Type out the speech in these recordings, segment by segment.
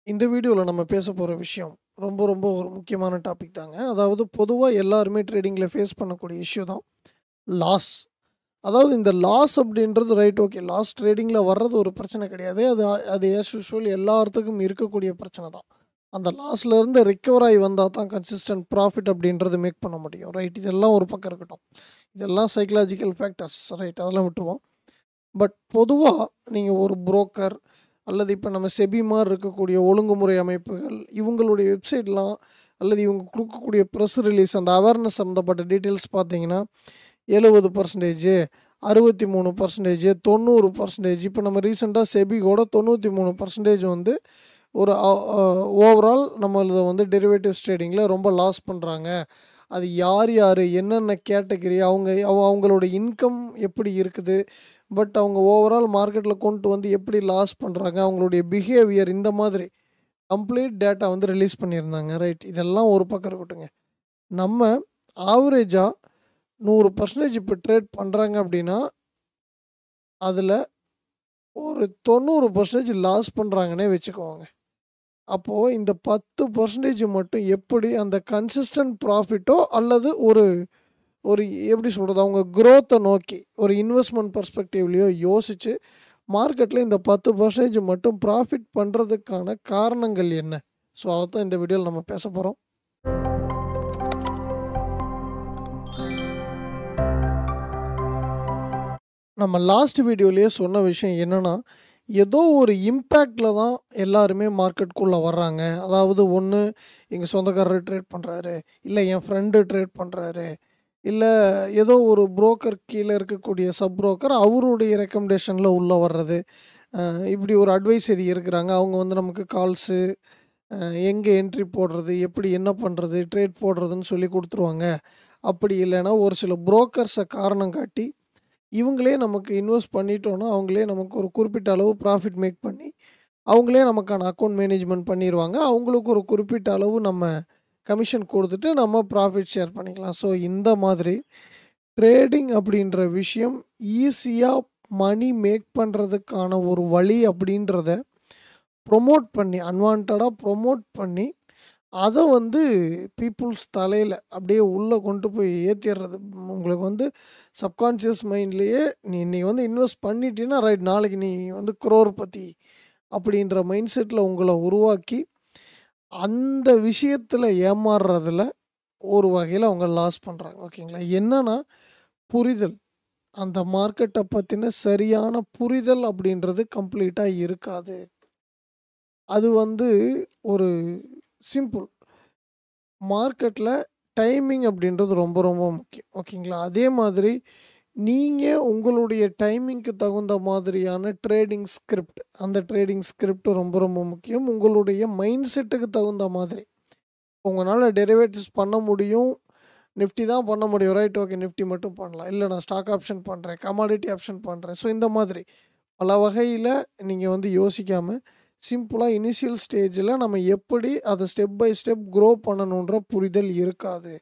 இந்த வீடியோல நம்ம பேச போற விஷயம் ரொம்ப ஒரு முக்கியமான டாபிக் தாங்க. அதாவது பொதுவா எல்லாருமே ட்ரேடிங்ல ஃபேஸ் பண்ணக்கூடிய இஷ்யூ தான் லாஸ். அதாவது இந்த லாஸ் அப்படின்றது ரைட் ஓகே. லாஸ் ட்ரேடிங்ல வர்றது ஒரு பிரச்சனை கிடையாது. அது ஆஸ் யூசுவல் எல்லாத்துக்கும் இருக்கக்கூடிய பிரச்சனை தான். அந்த லாஸ்ல இருந்து ரிகவர் ஆகி வந்தா தான் கன்சிஸ்டன்ட் ப்ராஃபிட் அப்படின்றது மேக் பண்ண முடியும். ரைட். இதெல்லாம் ஒரு பக்கம் இருக்கட்டும். இதெல்லாம் சைக்காலஜிக்கல் ஃபேக்டர்ஸ். ரைட். அதெல்லாம் விட்டுருவோம். பட் பொதுவா நீங்க ஒரு புரோக்கர் அல்லது இப்போ நம்ம செபி மாரி இருக்கக்கூடிய ஒழுங்குமுறை அமைப்புகள், இவங்களுடைய வெப்சைட்லாம் அல்லது இவங்க குடுக்கக்கூடிய ப்ரெஸ் ரிலீஸ் அந்த அவேர்னஸ் சம்மந்தப்பட்ட டீட்டெயில்ஸ் பார்த்தீங்கன்னா, 70% 63% 90% இப்போ நம்ம ரீசென்ட்டா செபி கூட 93% வந்து ஒரு ஓவரால் நம்மளது வந்து டெரிவேட்டிவ்ஸ் ட்ரேடிங்கில ரொம்ப லாஸ் பண்றாங்க. அது யார் என்னென்ன கேட்டகரி அவங்களோட இன்கம் எப்படி இருக்குது? பட் அவங்க ஓவரால் மார்க்கெட்ல கொண்டு வந்து எப்படி லாஸ் பண்றாங்க? அவங்களுடைய பிஹேவியர் இந்த மாதிரி கம்ப்ளீட் டேட்டா வந்து ரிலீஸ் பண்ணியிருந்தாங்க. ரைட். இதெல்லாம் ஒரு பக்கம் இருக்கட்டுங்க. நம்ம ஆவரேஜா 100% இப்போ ட்ரேட் பண்றாங்க அப்படின்னா, அதில ஒரு 90% லாஸ் பண்றாங்கன்னே வச்சுக்கோங்க. அப்போ இந்த 10% மட்டும் எப்படி அந்த கன்சிஸ்டன்ட் ப்ராஃபிட்டோ அல்லது ஒரு ஒரு எப்படி சொல்றது? அவங்க குரோத்த நோக்கி ஒரு இன்வெஸ்ட்மென்ட் பெர்ஸ்பெக்டிவ்லயோ யோசிச்சு, மார்க்கெட்ல இந்த 10% மட்டும் ப்ராஃபிட் பண்றதுக்கான காரணங்கள் என்ன? ஸோ அதத்தான் இந்த வீடியோல நம்ம பேசப் போறோம். நம்ம லாஸ்ட் வீடியோலயே சொன்ன விஷயம் என்னன்னா, ஏதோ ஒரு இம்பேக்ட்ல தான் எல்லாருமே மார்க்கெட்குள்ள வர்றாங்க. அதாவது ஒண்ணு எங்க சொந்தக்காரரு ட்ரேட் பண்றாரு, இல்ல என் ஃப்ரெண்டு ட்ரேட் பண்றாரு, இல்ல ஏதோ ஒரு புரோக்கர் கீழ இருக்கக்கூடிய சப் புரோக்கர் அவருடைய ரெக்கமெண்டேஷன்ல உள்ள வர்றது. இப்படி ஒரு அட்வைசரி இருக்கிறாங்க. அவங்க வந்து நமக்கு கால்ஸு, எங்க என்ட்ரி போடுறது, எப்படி என்ன பண்றது, ட்ரேட் போடுறதுன்னு சொல்லி குடுத்துருவாங்க. அப்படி இல்லைன்னா ஒரு சில புரோக்கர்ஸ காரணம் காட்டி, இவங்களே நமக்கு இன்வெஸ்ட் பண்ணிட்டோம்னா, அவங்களே நமக்கு ஒரு குறிப்பிட்ட அளவு ப்ராஃபிட் மேக் பண்ணி, அவங்களே நமக்கான அக்கவுண்ட் மேனேஜ்மென்ட் பண்ணிருவாங்க. அவங்களுக்கு ஒரு குறிப்பிட்ட அளவு நம்ம கமிஷன் குடுத்துட்டு நம்ம ப்ராஃபிட் ஷேர் பண்ணிக்கலாம். ஸோ இந்த மாதிரி ட்ரேடிங் அப்படின்ற விஷயம் ஈஸியா மணி மேக் பண்றதுக்கான ஒரு வழி அப்படின்றத ப்ரொமோட் பண்ணி அன்வான்டடா ப்ரொமோட் பண்ணி, அத வந்து பீப்புள்ஸ் தலையில அப்படியே உள்ள கொண்டு போய் ஏத்திர்றது. உங்களுக்கு வந்து சப்கான்ஷியஸ் மைண்ட்லயே நீ இன்னைக்கு வந்து இன்வெஸ்ட் பண்ணிட்டீன்னா, ரைட் நாளைக்கு நீ வந்து குரோர்பதி அப்படின்ற மைண்ட் செட்ல உங்கள உருவாக்கி, அந்த விஷயத்துல ஏமாறுறதுல ஒரு வகையில அவங்க லாஸ் பண்றாங்க. ஓகேங்களா? என்னன்னா புரிதல். அந்த மார்க்கெட்ட பத்தின சரியான புரிதல் அப்படின்றது கம்ப்ளீட்டா இருக்காது. அது வந்து ஒரு சிம்பிள். மார்க்கெட்ல டைமிங் அப்படின்றது ரொம்ப முக்கியம். ஓகேங்களா? அதே மாதிரி நீங்க உங்களுடைய டைமிங்க்கு தகுந்த மாதிரியான ட்ரேடிங் ஸ்கிரிப்ட், அந்த ட்ரேடிங் ஸ்கிரிப்ட் ரொம்ப முக்கியம். உங்களுடைய மைண்ட் செட்டுக்கு தகுந்த மாதிரி. உங்கனால டெரிவேட்டிவ்ஸ் பண்ண முடியும். நிஃப்டி தான் பண்ண முடியும். Right okay. நிஃப்டி மட்டும் பண்ணலாம். இல்ல நான் ஸ்டாக் ஆப்ஷன் பண்றேன். கமாடிட்டி ஆப்ஷன் பண்றேன். ஸோ இந்த மாதிரி பல வகையில நீங்க வந்து யோசிக்காம, சிம்பிளா இனிஷியல் ஸ்டேஜ்ல நம்ம எப்படி அத ஸ்டெப் பை ஸ்டெப் க்ரோ பண்ணணுன்ற புரிதல் இருக்காது.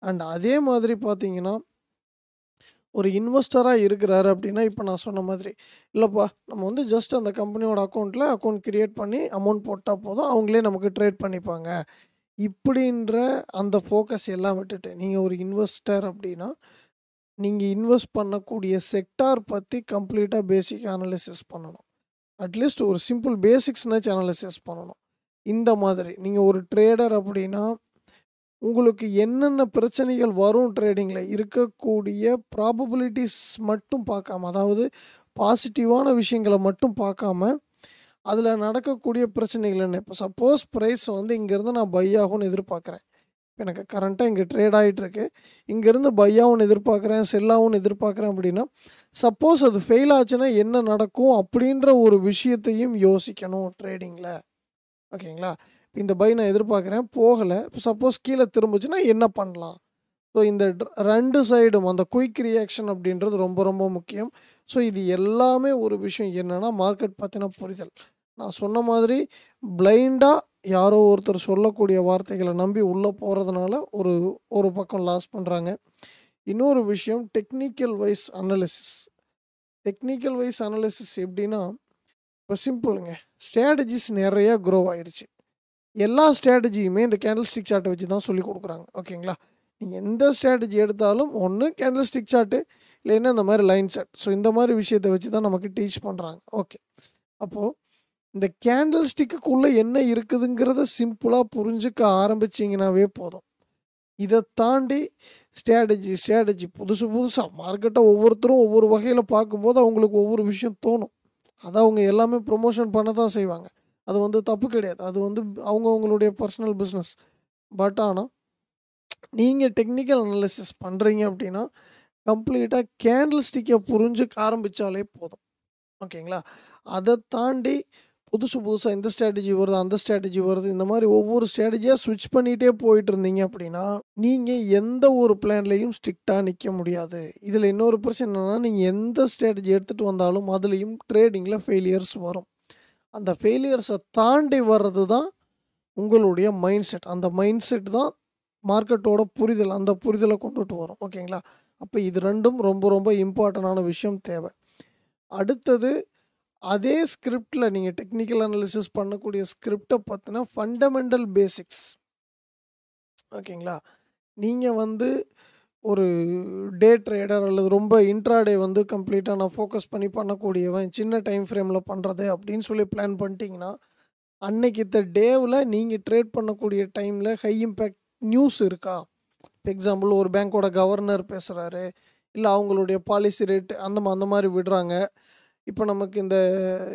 அண்ட் அதே மாதிரி பார்த்தீங்கன்னா, ஒரு இன்வெஸ்டரா இருக்கிறாரு அப்படின்னா, இப்ப நான் சொன்ன மாதிரி, இல்லப்பா நம்ம வந்து ஜஸ்ட் அந்த கம்பெனியோட அக்கவுண்ட் கிரியேட் பண்ணி அமௌண்ட் போட்டா போதும். அவங்களே நமக்கு ட்ரேட் பண்ணிப்பாங்க. இப்படின்ற அந்த ஃபோக்கஸ் எல்லாம் விட்டுட்டு, நீங்க ஒரு இன்வெஸ்டர் அப்படின்னா, நீங்க இன்வெஸ்ட் பண்ணக்கூடிய செக்டார் பத்தி கம்ப்ளீட்டா பேசிக் அனாலிசிஸ் பண்ணணும். அட்லீஸ்ட் ஒரு சிம்பிள் பேசிக்ஸ்னாச்சும் அனாலிசிஸ் பண்ணணும். இந்த மாதிரி நீங்க ஒரு ட்ரேடர் அப்படின்னா, உங்களுக்கு என்னென்ன பிரச்சனைகள் வரும் ட்ரேடிங்ல இருக்கக்கூடிய ப்ராபபிலிட்டீஸ் மட்டும் பார்க்காம, அதாவது பாசிட்டிவான விஷயங்கள மட்டும் பார்க்காம, அதில நடக்கக்கூடிய பிரச்சனைகள் என்ன? இப்போ சப்போஸ் பிரைஸ் வந்து இங்கேருந்து நான் பை ஆகும்னு எதிர்பார்க்குறேன். எனக்கு கரண்ட்டா இங்க ட்ரேட் ஆயிட்டுருக்கு. இங்கேருந்து பை ஆகும்னு எதிர்பார்க்குறேன், செல் ஆகும்னு எதிர்பார்க்குறேன் அப்படின்னா, சப்போஸ் அது ஃபெயில் ஆச்சுன்னா என்ன நடக்கும்? அப்படின்ற ஒரு விஷயத்தையும் யோசிக்கணும் ட்ரேடிங்ல. ஓகேங்களா? இந்த பை நான் எதிர்பார்க்குறேன், போகல. சப்போஸ் கீழ திரும்புச்சுன்னா என்ன பண்ணலாம்? ஸோ இந்த 2 சைடும் அந்த குயிக் ரியாக்ஷன் அப்படின்றது ரொம்ப முக்கியம். ஸோ இது எல்லாமே ஒரு விஷயம் என்னன்னா, மார்க்கெட் பத்தின புரிதல். நான் சொன்ன மாதிரி பிளைண்டா யாரோ ஒருத்தர் சொல்லக்கூடிய வார்த்தைகள நம்பி உள்ள போறதுனால ஒரு ஒரு பக்கம் லாஸ் பண்றாங்க. இன்னொரு விஷயம் technical wise analysis. Technical wise analysis எப்படின்னா, இப்போ சிம்பிளுங்க. ஸ்ட்ராட்டஜிஸ் நிறைய க்ரோ ஆயிருச்சு. எல்லா ஸ்ட்ராட்டஜியுமே இந்த கேண்டில் ஸ்டிக் சார்ட்டை வச்சு தான் சொல்லிக் கொடுக்குறாங்க. ஓகேங்களா? நீங்கள் எந்த ஸ்ட்ராட்டஜி எடுத்தாலும் ஒன்று கேண்டில் ஸ்டிக் சார்ட்டு, இல்லைன்னா இந்த மாதிரி லைன் சார்ட். ஸோ இந்த மாதிரி விஷயத்தை வச்சு தான் நமக்கு டீச் பண்ணுறாங்க. ஓகே. அப்போது இந்த கேண்டில் ஸ்டிக்குள்ளே என்ன இருக்குதுங்கிறத சிம்பிளாக புரிஞ்சுக்க ஆரம்பிச்சிங்கனாவே போதும். இதை தாண்டி ஸ்ட்ராட்டஜி புதுசாக மார்க்கெட்டை ஒவ்வொருத்தரும் ஒவ்வொரு வகையில் பார்க்கும்போது அவங்களுக்கு ஒவ்வொரு விஷயம் தோணும். அதை அவங்க எல்லாமே ப்ரொமோஷன் பண்ண தான் செய்வாங்க. அது வந்து தப்பு கிடையாது. அது வந்து அவங்களுடைய பர்சனல் பிஸ்னஸ். பட் ஆனால் நீங்கள் டெக்னிக்கல் அனாலிசிஸ் பண்ணுறீங்க அப்படின்னா கம்ப்ளீட்டாக கேண்டில் ஸ்டிக்கை புரிஞ்சுக்க ஆரம்பித்தாலே போதும். ஓகேங்களா? அதை தாண்டி புதுசாக இந்த ஸ்ட்ராட்டஜி வருது, அந்த ஸ்ட்ராட்டஜி வருது, இந்த மாதிரி ஒவ்வொரு ஸ்ட்ராட்டஜியாக ஸ்விட்ச் பண்ணிகிட்டே போயிட்டு இருந்தீங்க அப்படின்னா நீங்கள் எந்த ஒரு பிளான்லேயும் ஸ்ட்ரிக்டாக நிற்க முடியாது. இதில் இன்னொரு பிரச்சனை என்னென்னா, நீங்கள் எந்த ஸ்ட்ராட்டஜி எடுத்துகிட்டு வந்தாலும் அதுலேயும் ட்ரேடிங்கில் ஃபெயிலியர்ஸ் வரும். அந்த ஃபெயிலியர்ஸை தாண்டி வர்றது தான் உங்களுடைய மைண்ட் செட். அந்த மைண்ட் செட் தான் மார்க்கெட்டோட புரிதல். அந்த புரிதலை கொண்டுட்டு வரும். ஓகேங்களா? அப்போ இது ரெண்டும் ரொம்ப ரொம்ப இம்பார்ட்டண்டான விஷயம் தேவை. அடுத்தது, அதே ஸ்கிரிப்டில் நீங்கள் டெக்னிக்கல் அனாலிசிஸ் பண்ணக்கூடிய ஸ்கிரிப்டை பார்த்தினா ஃபண்டமெண்டல் பேசிக்ஸ். ஓகேங்களா? நீங்கள் வந்து ஒரு டே ட்ரேடர் அல்லது ரொம்ப இன்ட்ராடே வந்து கம்ப்ளீட்டாக நான் ஃபோக்கஸ் பண்ணி பண்ணக்கூடியவன், சின்ன டைம் ஃப்ரேமில் பண்ணுறது அப்படின்னு சொல்லி பிளான் பண்ணிட்டீங்கன்னா, அன்னைக்கு இந்த டேவில் நீங்கள் ட்ரேட் பண்ணக்கூடிய டைமில் ஹை இம்பேக்ட் நியூஸ் இருக்கா? இப்போ எக்ஸாம்பிள், ஒரு பேங்க்கோட கவர்னர் பேசுகிறாரு, இல்லை அவங்களுடைய பாலிசி ரேட் அந்த மாதிரி விடுறாங்க. இப்போ நமக்கு இந்த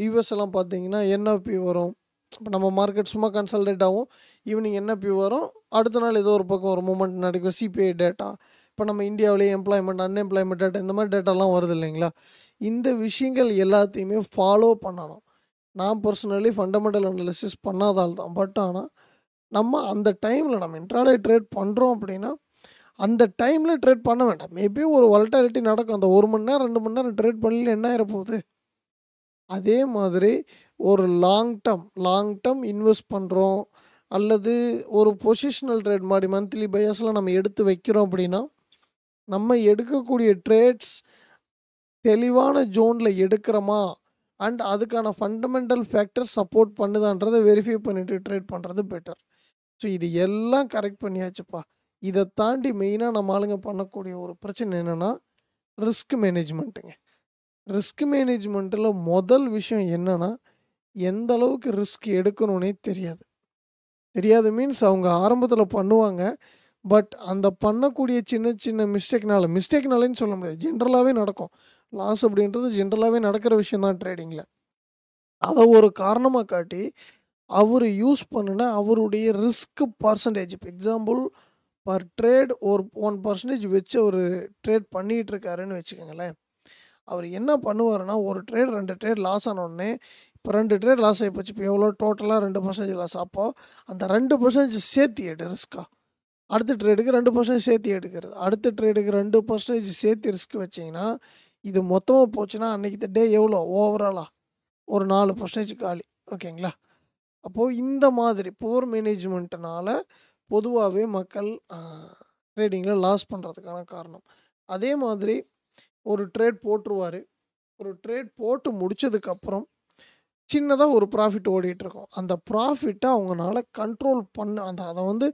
யூஎஸ் எல்லாம் பார்த்தீங்கன்னா என்எஃப்பி வரும். இப்போ நம்ம மார்க்கெட் சும்மா கன்சல்டேட் ஆகும். ஈவினிங் என்எஃப்பி வரும். அடுத்த நாள் ஏதோ ஒரு பக்கம் ஒரு மூமெண்ட் நடக்கும். சிபிஐ டேட்டா, இப்போ நம்ம இந்தியாவிலேயே எம்ப்ளாய்மெண்ட், அன்எம்ப்ளாய்மெண்ட் டேட்டா, இந்த மாதிரி டேட்டாலாம் வருது இல்லைங்களா? இந்த விஷயங்கள் எல்லாத்தையுமே ஃபாலோ பண்ணணும். நான் பர்சனலி ஃபண்டமெண்டல் அனாலிசிஸ் பண்ணாதால் தான். பட் ஆனால் நம்ம அந்த டைமில் நம்ம இன்ட்ராடே ட்ரேட் பண்ணுறோம் அப்படின்னா அந்த டைமில் ட்ரேட் பண்ண வேண்டாம். மேபி ஒரு வாலட்டிலிட்டி நடக்கும். அந்த 1 மணி நேரம் 2 மணி நேரம் ட்ரேட் பண்ணல என்ன ஆகிடப்போகுது? அதே மாதிரி ஒரு லாங் டேர்ம் இன்வெஸ்ட் பண்ணுறோம், அல்லது ஒரு பொசிஷனல் ட்ரேட் மாதிரி மந்த்லி பையர்ஸ்லாம் நம்ம எடுத்து வைக்கிறோம் அப்படின்னா நம்ம எடுக்கக்கூடிய ட்ரேட்ஸ் தெளிவான ஜோனில் எடுக்கிறோமா, அண்ட் அதுக்கான ஃபண்டமெண்டல் ஃபேக்டர் சப்போர்ட் பண்ணுதான்றதை வெரிஃபை பண்ணிவிட்டு ட்ரேட் பண்ணுறது பெட்டர். ஸோ இது எல்லாம் கரெக்ட் பண்ணியாச்சுப்பா. இதை தாண்டி மெயினாக நம்ம ஆளுங்க பண்ணக்கூடிய ஒரு பிரச்சனை என்னென்னா ரிஸ்க் மேனேஜ்மெண்ட்டுங்க. ரிஸ்க் மேனேஜ்மெண்ட்டில் முதல் விஷயம் என்னென்னா, எந்த அளவுக்கு ரிஸ்க் எடுக்கணுன்னே தெரியாது மீன்ஸ் அவங்க ஆரம்பத்தில் பண்ணுவாங்க. பட் அந்த பண்ணக்கூடிய சின்ன மிஸ்டேக்னாலேன்னு சொல்ல முடியாது, ஜென்ரலாகவே நடக்கும். லாஸ் அப்படின்றது ஜென்ரலாகவே நடக்கிற விஷயம் தான் ட்ரேடிங்கில். அதை ஒரு காரணமாக காட்டி அவர் யூஸ் பண்ணுனா அவருடைய ரிஸ்க் பர்சன்டேஜ், இப்போ எக்ஸாம்பிள் பர் ட்ரேட் ஒரு 1% வச்சு ஒரு ட்ரேட் பண்ணிகிட்டு இருக்காருன்னு வச்சுக்கோங்களேன். அவர் என்ன பண்ணுவாருன்னா, ஒரு ட்ரேட் 2 ட்ரேட் லாஸ் ஆனோடனே, இப்போ 2 ட்ரேட் லாஸ் ஆகிப்போச்சு, இப்போ எவ்வளோ டோட்டலாக 2% லாஸ். அப்போது அந்த 2% சேர்த்து எடு ரிஸ்க்காக. அடுத்த ட்ரேடுக்கு 2% சேர்த்து எடுக்கிறது, அடுத்த ட்ரேடுக்கு 2% சேர்த்து ரிஸ்க் வச்சிங்கன்னா இது மொத்தமாக போச்சுன்னா அன்றைக்கி இந்த டே எவ்வளோ ஓவராலாக ஒரு 4% காலி. ஓகேங்களா? அப்போது இந்த மாதிரி புவர் மேனேஜ்மெண்ட்டுனால பொதுவாகவே மக்கள் ட்ரேடிங்கில் லாஸ் பண்ணுறதுக்கான காரணம். அதே மாதிரி ஒரு ட்ரேட் போட்டுருவார், ஒரு ட்ரேட் போட்டு முடித்ததுக்கப்புறம் சின்னதாக ஒரு ப்ராஃபிட் ஓடிட்டுருக்கோம். அந்த ப்ராஃபிட்டை அவங்களால கண்ட்ரோல் பண்ண அதை வந்து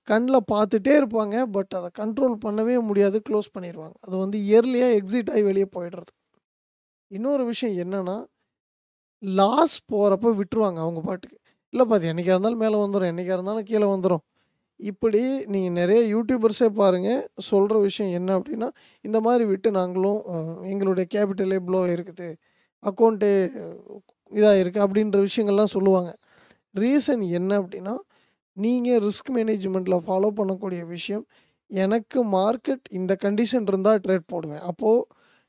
கண்ணில் பார்த்துட்டே இருப்பாங்க. பட் அதை கண்ட்ரோல் பண்ணவே முடியாது, க்ளோஸ் பண்ணிடுவாங்க. அது வந்து இயர்லியாக எக்ஸிட் ஆகி வெளியே போயிடுறது. இன்னொரு விஷயம் என்னென்னா, லாஸ் போகிறப்ப விட்டுருவாங்க அவங்க பாட்டுக்கு. இல்லைப்பா அது என்றைக்காக இருந்தாலும் மேலே வந்துடும், என்றைக்காக இருந்தாலும் கீழே வந்துடும். இப்படி நீங்கள் நிறைய யூடியூபர்ஸே பாருங்கள், சொல்கிற விஷயம் என்ன அப்படின்னா, இந்த மாதிரி விட்டு நாங்களும் எங்களுடைய கேபிட்டலே ப்ளோ இருக்குது, அக்கௌண்ட்டு இதாக இருக்குது அப்படின்ற விஷயங்கள்லாம் சொல்லுவாங்க. ரீசன் என்ன அப்படின்னா, நீங்கள் ரிஸ்க் மேனேஜ்மெண்ட்டில் ஃபாலோ பண்ணக்கூடிய விஷயம், எனக்கு மார்க்கெட் இந்த கண்டிஷன் இருந்தால் ட்ரேட் போடுவேன். அப்போது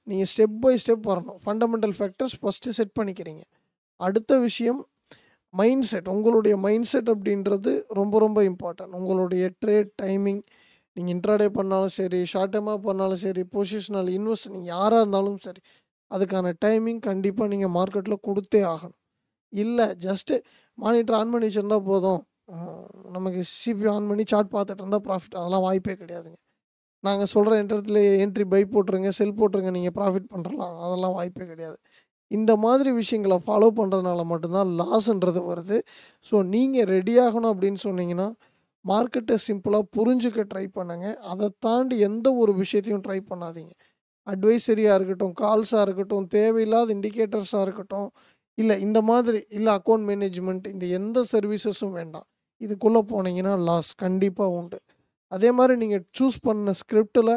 நீங்கள் ஸ்டெப் பை ஸ்டெப் வரணும். ஃபண்டமெண்டல் ஃபேக்டர்ஸ் ஃபஸ்ட்டு செட் பண்ணிக்கிறீங்க. அடுத்த விஷயம் மைண்ட் செட். உங்களுடைய மைண்ட் செட் அப்படின்றது ரொம்ப ரொம்ப இம்பார்ட்டன்ட். உங்களுடைய ட்ரேட் டைமிங், நீங்கள் இன்ட்ராடே பண்ணாலும் சரி, ஷார்ட் டேர்மாக பண்ணாலும் சரி, பொசிஷனல் இன்வெஸ்ட் நீங்கள் யாராக இருந்தாலும் சரி, அதுக்கான டைமிங் கண்டிப்பாக நீங்கள் மார்க்கெட்டில் கொடுத்தே ஆகணும். இல்லை ஜஸ்ட்டு மானிட்டர் ஆன் பண்ணி வச்சுருந்தா போதும், நமக்கு சிபி ஆன் பண்ணி சார்ட் பார்த்துட்டு இருந்தால் ப்ராஃபிட், அதெல்லாம் வாய்ப்பே கிடையாதுங்க. நாங்கள் சொல்கிற இடத்துல என்ட்ரி பை போட்டுருங்க, செல் போட்டுருங்க, நீங்கள் ப்ராஃபிட் பண்ணுறலாம், அதெல்லாம் வாய்ப்பே கிடையாது. இந்த மாதிரி விஷயங்கள ஃபாலோ பண்ணுறதுனால மட்டும்தான் லாஸ்ன்றது வருது. ஸோ நீங்கள் ரெடி ஆகணும் அப்படின்னு சொன்னீங்கன்னா, மார்க்கெட்டை சிம்பிளாக புரிஞ்சுக்க ட்ரை பண்ணுங்க. அதை தாண்டி எந்த ஒரு விஷயத்தையும் ட்ரை பண்ணாதீங்க. அட்வைசரியாக இருக்கட்டும், கால்ஸாக இருக்கட்டும், தேவையில்லாத இண்டிகேட்டர்ஸாக இருக்கட்டும், இல்லை இந்த மாதிரி இல்லை அக்கௌண்ட் மேனேஜ்மெண்ட் இந்த எந்த சர்வீசஸும் வேண்டாம். இதுக்குள்ளே போனீங்கன்னா லாஸ் கண்டிப்பாக உண்டு. அதே மாதிரி நீங்கள் சூஸ் பண்ண ஸ்கிரிப்டில்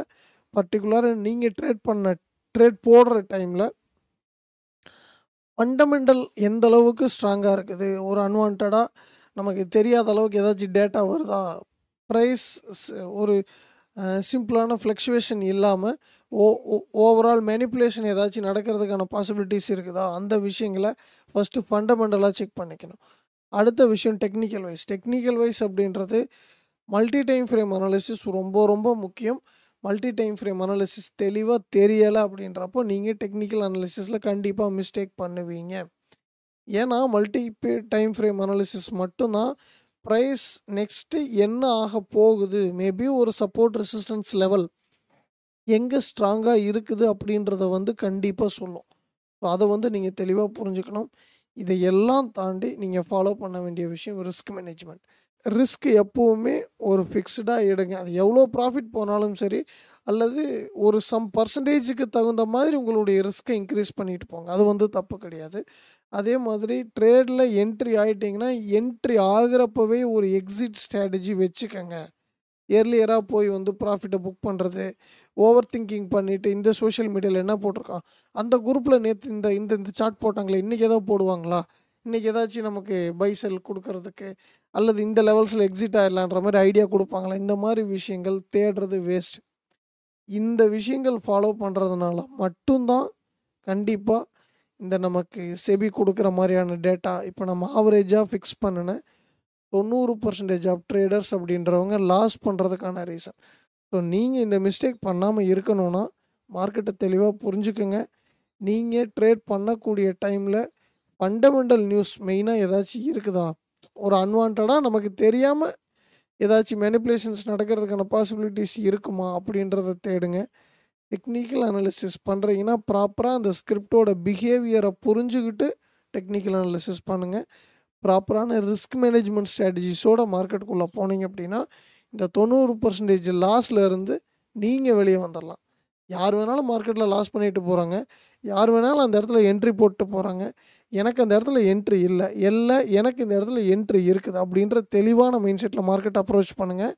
பர்டிகுலராக நீங்கள் ட்ரேட் போடுற டைமில் ஃபண்டமெண்டல் எந்த அளவுக்கு ஸ்ட்ராங்காக இருக்குது, ஒரு அன்வான்டாக நமக்கு தெரியாத அளவுக்கு ஏதாச்சும் டேட்டா வருதா, ப்ரைஸ் ஒரு சிம்பிளான ஃப்ளக்சுவேஷன் இல்லாமல் ஓவரால் மேனிப்புலேஷன் ஏதாச்சும் நடக்கிறதுக்கான பாசிபிலிட்டிஸ் இருக்குதா, அந்த விஷயங்களை ஃபஸ்ட்டு ஃபண்டமெண்டலாக செக் பண்ணிக்கணும். அடுத்த விஷயம் டெக்னிக்கல் வைஸ் அப்படின்றது மல்டி டைம் ஃப்ரேம் அனாலிசிஸ் ரொம்ப ரொம்ப முக்கியம். மல்டி டைம் ஃப்ரேம் அனாலிசிஸ் தெளிவாக தெரியலை அப்படின்றப்போ நீங்கள் டெக்னிக்கல் அனாலிசிஸில் கண்டிப்பாக மிஸ்டேக் பண்ணுவீங்க. ஏன்னா டைம் ஃப்ரேம் அனாலிசிஸ் மட்டும்தான் ப்ரைஸ் நெக்ஸ்ட்டு என்ன ஆக போகுது, மேபி ஒரு சப்போர்ட் ரெசிஸ்டன்ஸ் லெவல் எங்கே ஸ்ட்ராங்காக இருக்குது அப்படின்றத கண்டிப்பாக சொல்லும். ஸோ அதை நீங்கள் தெளிவாக புரிஞ்சுக்கணும். இதையெல்லாம் தாண்டி நீங்கள் ஃபாலோ பண்ண வேண்டிய விஷயம் ரிஸ்க் மேனேஜ்மெண்ட். ரிஸ்க் எப்போவுமே ஒரு ஃபிக்ஸ்டாக எடுங்க. அது எவ்வளோ ப்ராஃபிட் போனாலும் சரி, அல்லது ஒரு சம் பர்சன்டேஜுக்கு தகுந்த மாதிரி உங்களுடைய ரிஸ்க்கை இன்க்ரீஸ் பண்ணிட்டு போங்க. அது தப்பு கிடையாது. அதே மாதிரி ட்ரேடில் என்ட்ரி ஆகிட்டிங்கன்னா என்ட்ரி ஆகிறப்பவே ஒரு எக்ஸிட் ஸ்ட்ராட்டஜி வச்சுக்கோங்க. ஏர்லியராக போய் ப்ராஃபிட்டை புக் பண்ணுறது, ஓவர் திங்கிங் பண்ணிவிட்டு இந்த சோஷியல் மீடியாவில் என்ன போட்டிருக்கான், அந்த குரூப்பில் நேற்று இந்த இந்த இந்த சார்ட் போட்டாங்களே இன்றைக்கி ஏதோ போடுவாங்களா, இன்றைக்கி ஏதாச்சும் நமக்கு பை செல் கொடுக்கறதுக்கு அல்லது இந்த லெவல்ஸில் எக்ஸிட் ஆகிடலான்ற மாதிரி ஐடியா கொடுப்பாங்களா, இந்த மாதிரி விஷயங்கள் தேடுறது வேஸ்ட். இந்த விஷயங்கள் ஃபாலோ பண்ணுறதுனால மட்டும்தான் கண்டிப்பாக இந்த நமக்கு செபி கொடுக்குற மாதிரியான டேட்டா இப்போ நம்ம ஆவரேஜாக ஃபிக்ஸ் பண்ணின 90% ஆஃப் ட்ரேடர்ஸ் அப்படின்றவங்க லாஸ் பண்ணுறதுக்கான ரீசன். ஸோ நீங்கள் இந்த மிஸ்டேக் பண்ணாமல் இருக்கணும்னா மார்க்கெட்டை தெளிவாக புரிஞ்சுக்கோங்க. நீங்கள் ட்ரேட் பண்ணக்கூடிய டைமில் ஃபண்டமெண்டல் நியூஸ் மெயினாக ஏதாச்சும் இருக்குதா, ஒரு அன்வான்டாக நமக்கு தெரியாமல் ஏதாச்சும் மேனிப்புலேஷன்ஸ் நடக்கிறதுக்கான பாசிபிலிட்டிஸ் இருக்குமா அப்படின்றத தேடுங்க. டெக்னிக்கல் அனாலிசிஸ் பண்ணுறீங்கன்னா ப்ராப்பராக அந்த ஸ்கிரிப்டோட பிஹேவியரை புரிஞ்சுக்கிட்டு டெக்னிக்கல் அனாலிசிஸ் பண்ணுங்கள். ப்ராப்பரான ரிஸ்க் மேனேஜ்மெண்ட் ஸ்ட்ராட்டஜிஸோட மார்க்கெட்டுக்குள்ளே போனீங்க அப்படின்னா இந்த 90% லாஸில் இருந்து நீங்கள் வெளியே வந்துடலாம். யார் வேணாலும் மார்க்கெட்டில் லாஸ் பண்ணிட்டு போகிறாங்க, யார் வேணாலும் அந்த இடத்துல என்ட்ரி போட்டு போகிறாங்க. எனக்கு அந்த இடத்துல என்ட்ரி இல்லை, எனக்கு இந்த இடத்துல என்ட்ரி இருக்குது அப்படின்ற தெளிவான மைண்ட் செட்டில் மார்க்கெட் அப்ரோச் பண்ணுங்கள்.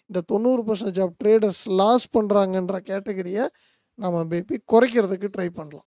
இந்த 90% ஆஃப் ட்ரேடர்ஸ் லாஸ் பண்ணுறாங்கன்ற கேட்டகரியை நம்ம மேபி குறைக்கிறதுக்கு ட்ரை பண்ணலாம்.